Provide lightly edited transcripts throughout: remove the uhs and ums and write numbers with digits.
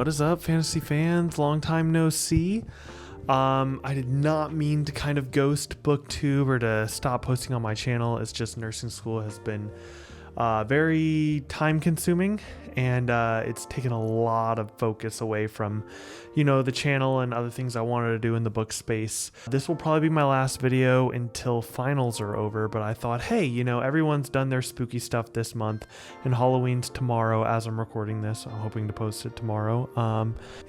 What is up, fantasy fans? Long time no see. I did not mean to kind of ghost booktube or to stop posting on my channel. It's just nursing school has been very time consuming, and it's taken a lot of focus away from, the channel and other things I wanted to do in the book space. This will probably be my last video until finals are over, but I thought, hey, everyone's done their spooky stuff this month, and Halloween's tomorrow as I'm recording this. I'm hoping to post it tomorrow.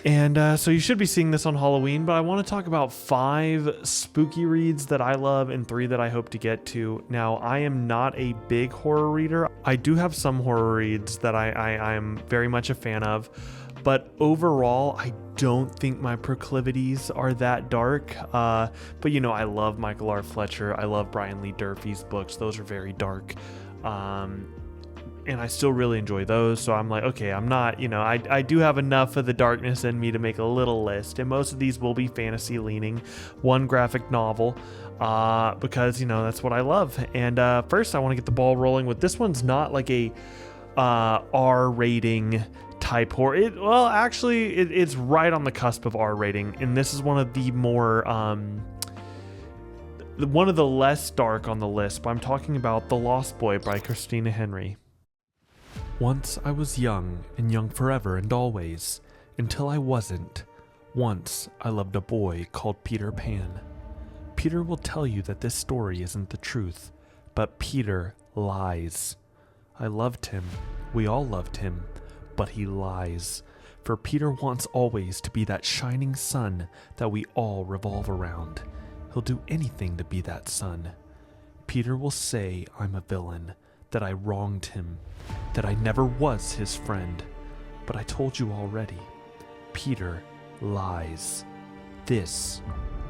So you should be seeing this on Halloween, but I want to talk about 5 spooky reads that I love and 3 that I hope to get to. Now, I am not a big horror reader. I do have some horror reads that I'm very much a fan of, but overall, I don't think my proclivities are that dark. But I love Michael R. Fletcher. I love Brian Lee Durfee's books. Those are very dark. And I still really enjoy those. So I'm like, okay, I'm not, I do have enough of the darkness in me to make a little list. And most of these will be fantasy leaning, one graphic novel, because, that's what I love. And first I want to get the ball rolling with this one's not like a R rating type horror. It's right on the cusp of R rating. And this is one of the more, one of the less dark on the list, but I'm talking about The Lost Boy by Christina Henry. Once I was young, and young forever and always, until I wasn't. Once I loved a boy called Peter Pan. Peter will tell you that this story isn't the truth, but Peter lies. I loved him, we all loved him, but he lies. For Peter wants always to be that shining sun that we all revolve around. He'll do anything to be that sun. Peter will say I'm a villain, that I wronged him, that I never was his friend. But I told you already, Peter lies. This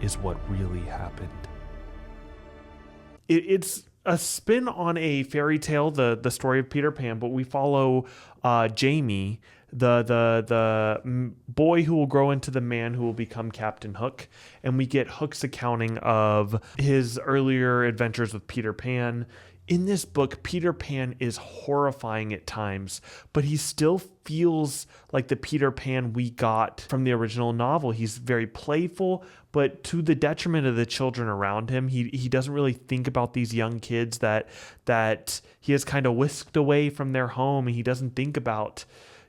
is what really happened. It's a spin on a fairy tale, the story of Peter Pan, but we follow Jamie, the boy who will grow into the man who will become Captain Hook, and we get Hook's accounting of his earlier adventures with Peter Pan. In this book, Peter Pan is horrifying at times, but he still feels like the Peter Pan we got from the original novel. He's very playful, but to the detriment of the children around him. He doesn't really think about these young kids that he has kind of whisked away from their home, and he doesn't think about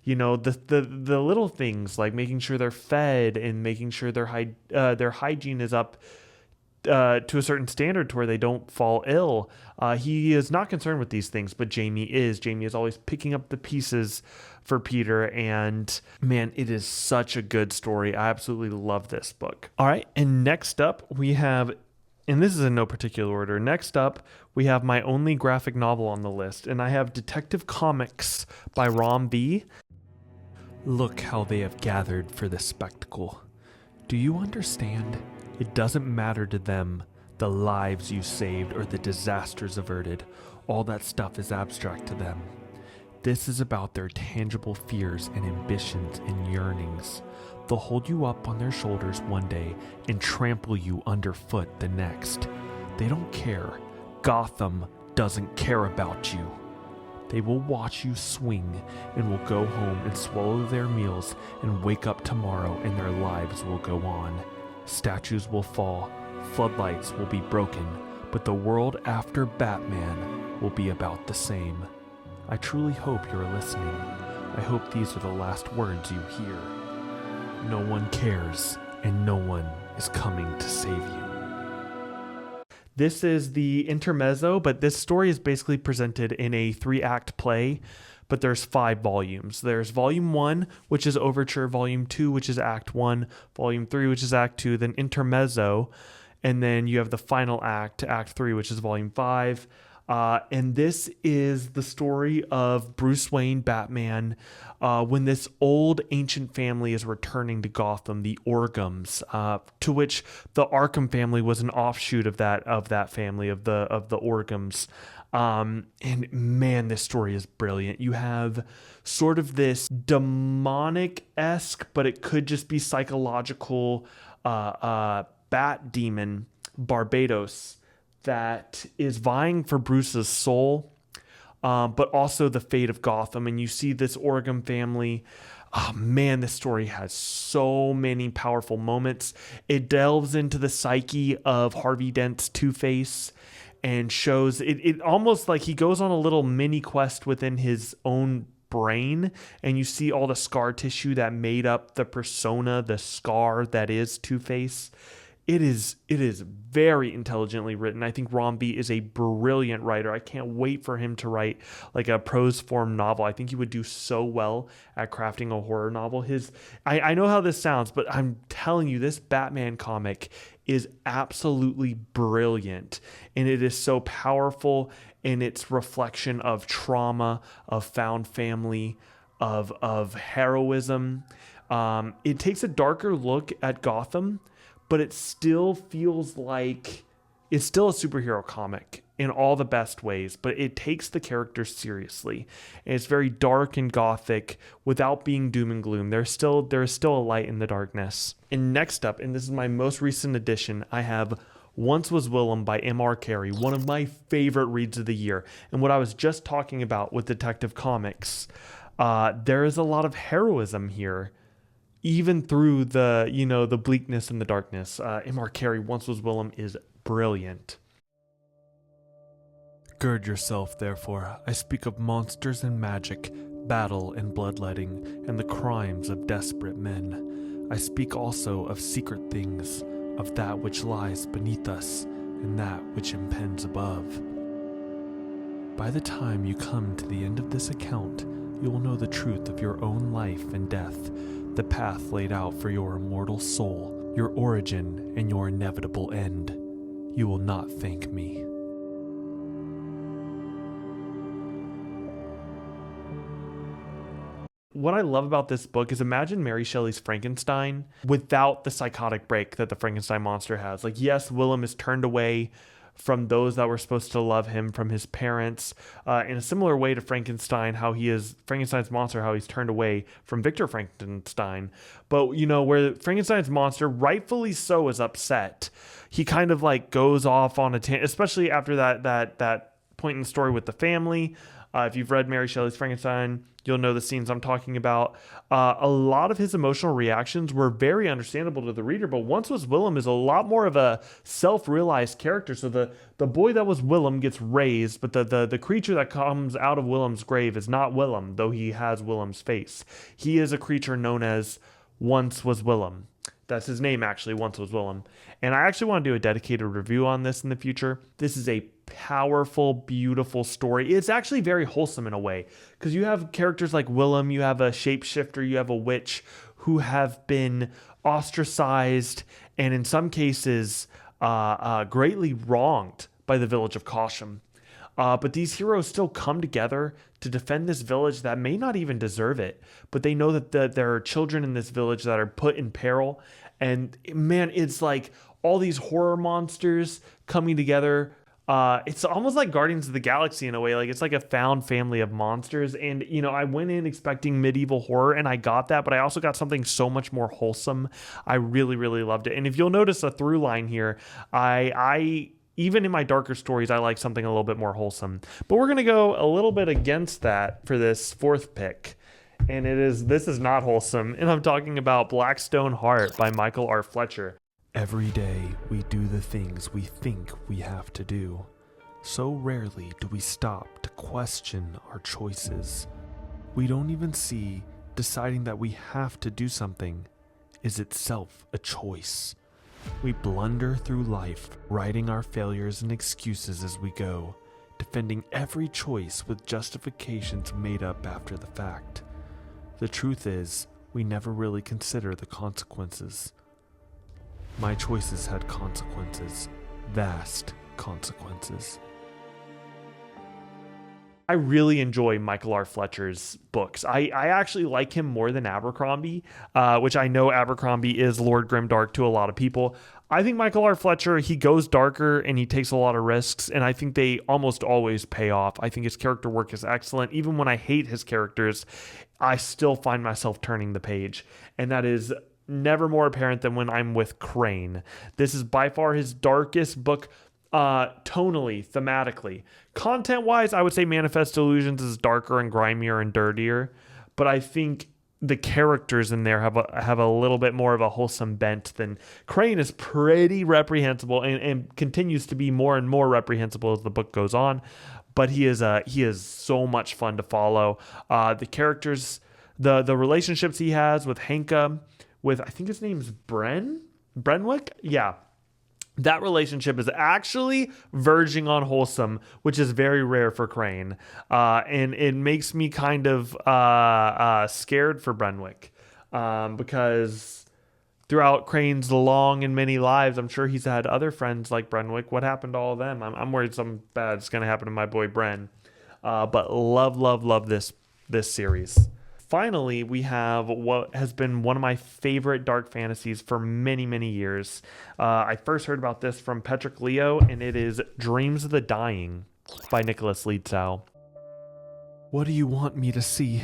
the little things like making sure they're fed and making sure their hygiene is up to a certain standard to where they don't fall ill. He is not concerned with these things, but Jamie is. Jamie is always picking up the pieces for Peter, and man, it is such a good story. I absolutely love this book. All right, and next up we have, and this is in no particular order, next up we have my only graphic novel on the list, and I have Detective Comics by Ram V. Look how they have gathered for this spectacle. Do you understand? It doesn't matter to them the lives you saved or the disasters averted. All that stuff is abstract to them. This is about their tangible fears and ambitions and yearnings. They'll hold you up on their shoulders one day and trample you underfoot the next. They don't care. Gotham doesn't care about you. They will watch you swing and will go home and swallow their meals and wake up tomorrow and their lives will go on. Statues will fall, floodlights will be broken, but the world after Batman will be about the same. I truly hope you're listening. I hope these are the last words you hear. No one cares, and no one is coming to save you. This is the intermezzo, but this story is basically presented in a 3-act play, but there's 5 volumes. There's volume 1, which is overture, volume 2, which is act 1, volume 3, which is act 2, then intermezzo, and then you have the final act 3, which is volume 5. And this is the story of Bruce Wayne, Batman, when this old ancient family is returning to Gotham, the Orgums, to which the Arkham family was an offshoot of that family, of the Orgums. And man, this story is brilliant. You have sort of this demonic-esque, but it could just be psychological, bat demon, Barbados, that is vying for Bruce's soul, but also the fate of Gotham. And you see this Orgum family Oh man, this story has so many powerful moments. It delves into the psyche of Harvey Dent's Two-Face and shows it almost like he goes on a little mini quest within his own brain, and you see all the scar tissue that made up the persona, the scar that is Two-Face. It is very intelligently written. I think Romby is a brilliant writer. I can't wait for him to write like a prose form novel. I think he would do so well at crafting a horror novel. I know how this sounds, but I'm telling you, this Batman comic is absolutely brilliant, and it is so powerful in its reflection of trauma, of found family, of heroism. It takes a darker look at Gotham, but it still feels like it's still a superhero comic in all the best ways, but it takes the characters seriously. And it's very dark and gothic without being doom and gloom. There is still a light in the darkness. And next up, and this is my most recent edition, I have Once Was Willem by M.R. Carey, one of my favorite reads of the year. And what I was just talking about with Detective Comics, there is a lot of heroism here, even through the bleakness and the darkness. M.R. Carey, Once Was Willem, is brilliant. Gird yourself, therefore. I speak of monsters and magic, battle and bloodletting, and the crimes of desperate men. I speak also of secret things, of that which lies beneath us, and that which impends above. By the time you come to the end of this account, you will know the truth of your own life and death, the path laid out for your immortal soul, your origin, and your inevitable end. You will not thank me. What I love about this book is, imagine Mary Shelley's Frankenstein without the psychotic break that the Frankenstein monster has. Like, yes, Willem is turned away from those that were supposed to love him, from his parents, in a similar way to Frankenstein, how he is Frankenstein's monster, how he's turned away from Victor Frankenstein. But, where Frankenstein's monster, rightfully so, is upset, he kind of like goes off on a tangent, especially after that point in the story with the family. If you've read Mary Shelley's Frankenstein, you'll know the scenes I'm talking about. A lot of his emotional reactions were very understandable to the reader, but Once Was Willem is a lot more of a self-realized character. So the boy that was Willem gets raised, but the creature that comes out of Willem's grave is not Willem, though he has Willem's face. He is a creature known as Once Was Willem. That's his name, actually, Once Was Willem. And I actually want to do a dedicated review on this in the future. This is a powerful, beautiful story. It's actually very wholesome in a way, because you have characters like Willem, you have a shapeshifter, you have a witch who have been ostracized and in some cases greatly wronged by the village of Caution. But these heroes still come together to defend this village that may not even deserve it, but they know that there are children in this village that are put in peril. And man, it's like all these horror monsters coming together. It's almost like Guardians of the Galaxy in a way. Like, it's like a found family of monsters. And, I went in expecting medieval horror, and I got that, but I also got something so much more wholesome. I really, really loved it. And if you'll notice a through line here, I even in my darker stories, I like something a little bit more wholesome. But we're going to go a little bit against that for this fourth pick. And this is not wholesome. And I'm talking about Blackstone Heart by Michael R. Fletcher. Every day we do the things we think we have to do. So rarely do we stop to question our choices. We don't even see deciding that we have to do something is itself a choice. We blunder through life, writing our failures and excuses as we go, defending every choice with justifications made up after the fact. The truth is, we never really consider the consequences. My choices had consequences, vast consequences. I really enjoy Michael R. Fletcher's books. I actually like him more than Abercrombie, which I know Abercrombie is Lord Grimdark to a lot of people. I think Michael R. Fletcher, he goes darker and he takes a lot of risks, and I think they almost always pay off. I think his character work is excellent. Even when I hate his characters, I still find myself turning the page, and that is never more apparent than when I'm with Crane. This is by far his darkest book, tonally, thematically. Content-wise, I would say Manifest Illusions is darker and grimier and dirtier, but I think the characters in there have a little bit more of a wholesome bent than Crane is pretty reprehensible and continues to be more and more reprehensible as the book goes on. But he is so much fun to follow. The characters, the relationships he has with Henka, with I think his name's Brenwick, yeah. That relationship is actually verging on wholesome, which is very rare for Crane. And it makes me kind of scared for Brenwick because throughout Crane's long and many lives, I'm sure he's had other friends like Brenwick. What happened to all of them? I'm worried something bad's going to happen to my boy Bren. But love this series. Finally, we have what has been one of my favorite dark fantasies for many years. I first heard about this from Patrick Leo, and it is Dreams of the Dying by Nicholas Lietzau. What do you want me to see?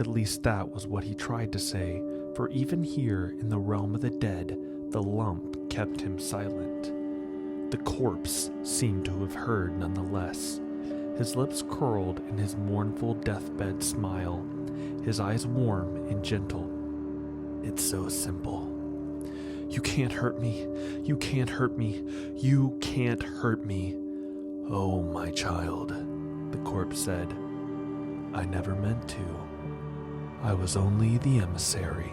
At least that was what he tried to say, for even here in the realm of the dead, the lump kept him silent. The corpse seemed to have heard nonetheless. His lips curled in his mournful deathbed smile, his eyes warm and gentle. It's so simple. You can't hurt me. You can't hurt me. You can't hurt me. Oh, my child, the corpse said. I never meant to. I was only the emissary.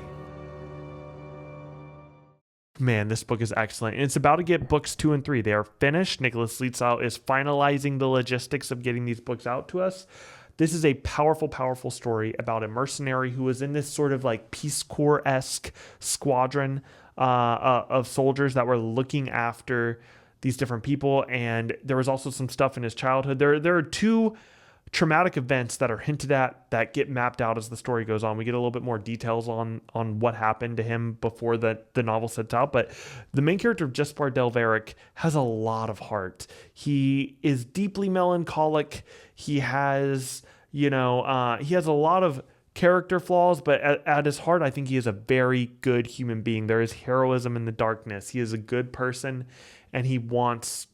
Man, this book is excellent. And it's about to get books 2 and 3. They are finished. Nicholas Lietzau is finalizing the logistics of getting these books out to us. This is a powerful story about a mercenary who was in this sort of like Peace Corps-esque squadron of soldiers that were looking after these different people. And there was also some stuff in his childhood. There are 2 traumatic events that are hinted at that get mapped out as the story goes on. We get a little bit more details on what happened to him before the novel sets out. But the main character of Jespar Delveric has a lot of heart. He is deeply melancholic. He has, he has a lot of character flaws, but at his heart, I think he is a very good human being. There is heroism in the darkness. He is a good person, and he wants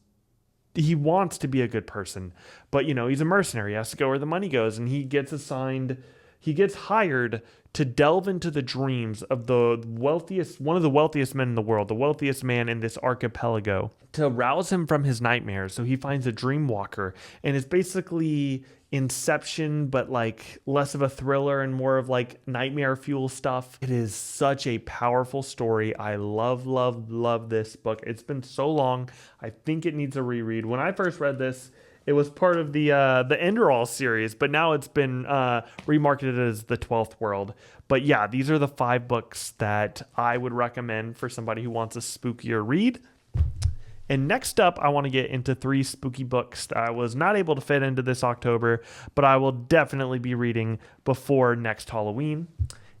to be a good person, but he's a mercenary. He has to go where the money goes, and he gets hired to delve into the dreams of one of the wealthiest men in the world, the wealthiest man in this archipelago, to rouse him from his nightmares. So he finds a dream walker, and it's basically Inception, but like less of a thriller and more of like nightmare fuel stuff. It is such a powerful story. I love this book. It's been so long. I think it needs a reread. When I first read this, it was part of the Enderall series, but now it's been remarketed as the 12th World. But yeah, these are the 5 books that I would recommend for somebody who wants a spookier read. And next up, I want to get into 3 spooky books that I was not able to fit into this October, but I will definitely be reading before next Halloween.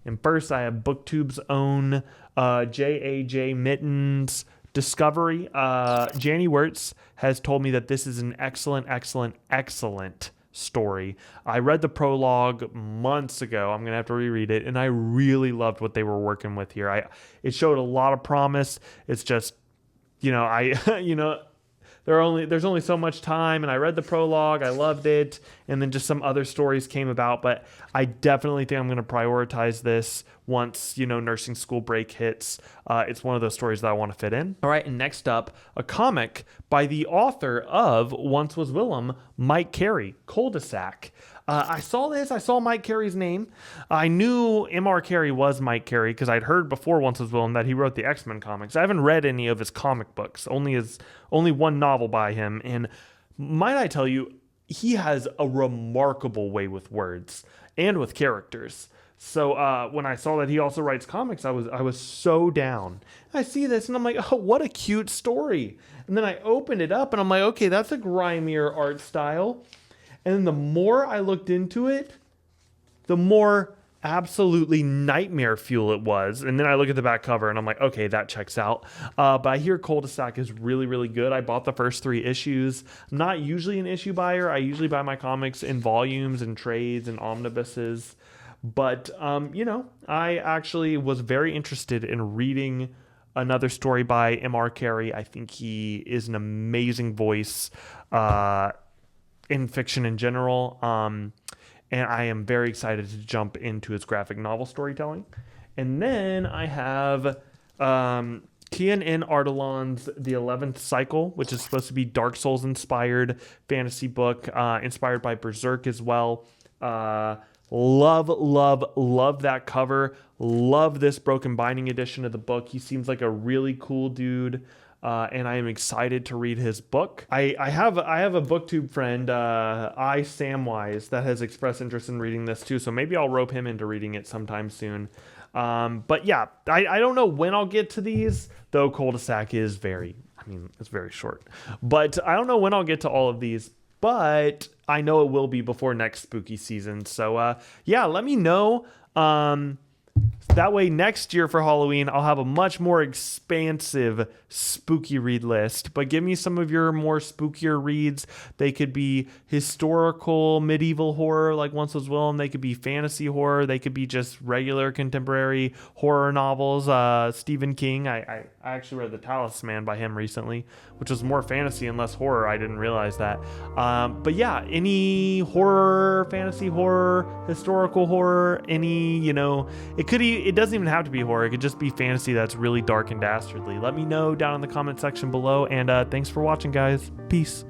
And first, I have BookTube's own J.A.J. Mitten's Discovery. Janny Wirtz has told me that this is an excellent story. I read the prologue months ago. I'm going to have to reread it, and I really loved what they were working with here. It showed a lot of promise. It's just there's only so much time, and I read the prologue, I loved it, and then just some other stories came about, but I definitely think I'm going to prioritize this once, nursing school break hits. It's one of those stories that I want to fit in. All right, and next up, a comic by the author of Once Was Willem, Mike Carey, Cul-De-Sac. I saw Mike Carey's name. I knew M.R. Carey was Mike Carey because I'd heard before Once Was Willem that he wrote the X-Men comics. I haven't read any of his comic books, only one novel by him. And might I tell you, he has a remarkable way with words and with characters. So when I saw that he also writes comics, I was so down. I see this and I'm like, oh, what a cute story. And then I opened it up and I'm like, okay, that's a grimier art style. And then the more I looked into it, the more absolutely nightmare fuel it was. And then I look at the back cover and I'm like, okay, that checks out. But I hear Cul-De-Sac is really good. I bought the first 3 issues. I'm not usually an issue buyer. I usually buy my comics in volumes and trades and omnibuses. But, I actually was very interested in reading another story by M.R. Carey. I think he is an amazing voice in fiction in general. and I am very excited to jump into his graphic novel storytelling. And then I have Kian N. Ardalan's The 11th Cycle, which is supposed to be Dark Souls inspired fantasy book, inspired by Berserk as well. Love that cover. Love this broken binding edition of the book. He seems like a really cool dude. And I am excited to read his book. I have a booktube friend, Samwise, that has expressed interest in reading this too. So maybe I'll rope him into reading it sometime soon. But yeah, I don't know when I'll get to these, though Cul-De-Sac is it's very short. But I don't know when I'll get to all of these, but I know it will be before next spooky season. So yeah, let me know. That way next year for Halloween, I'll have a much more expansive spooky read list. But give me some of your more spookier reads. They could be historical medieval horror like Once Was Willem. They could be fantasy horror. They could be just regular contemporary horror novels. Stephen King. I actually read The Talisman by him recently, which was more fantasy and less horror. I didn't realize that. But yeah, any horror, fantasy horror, historical horror, any, it doesn't even have to be horror. It could just be fantasy that's really dark and dastardly. Let me know down in the comment section below. And thanks for watching, guys. Peace.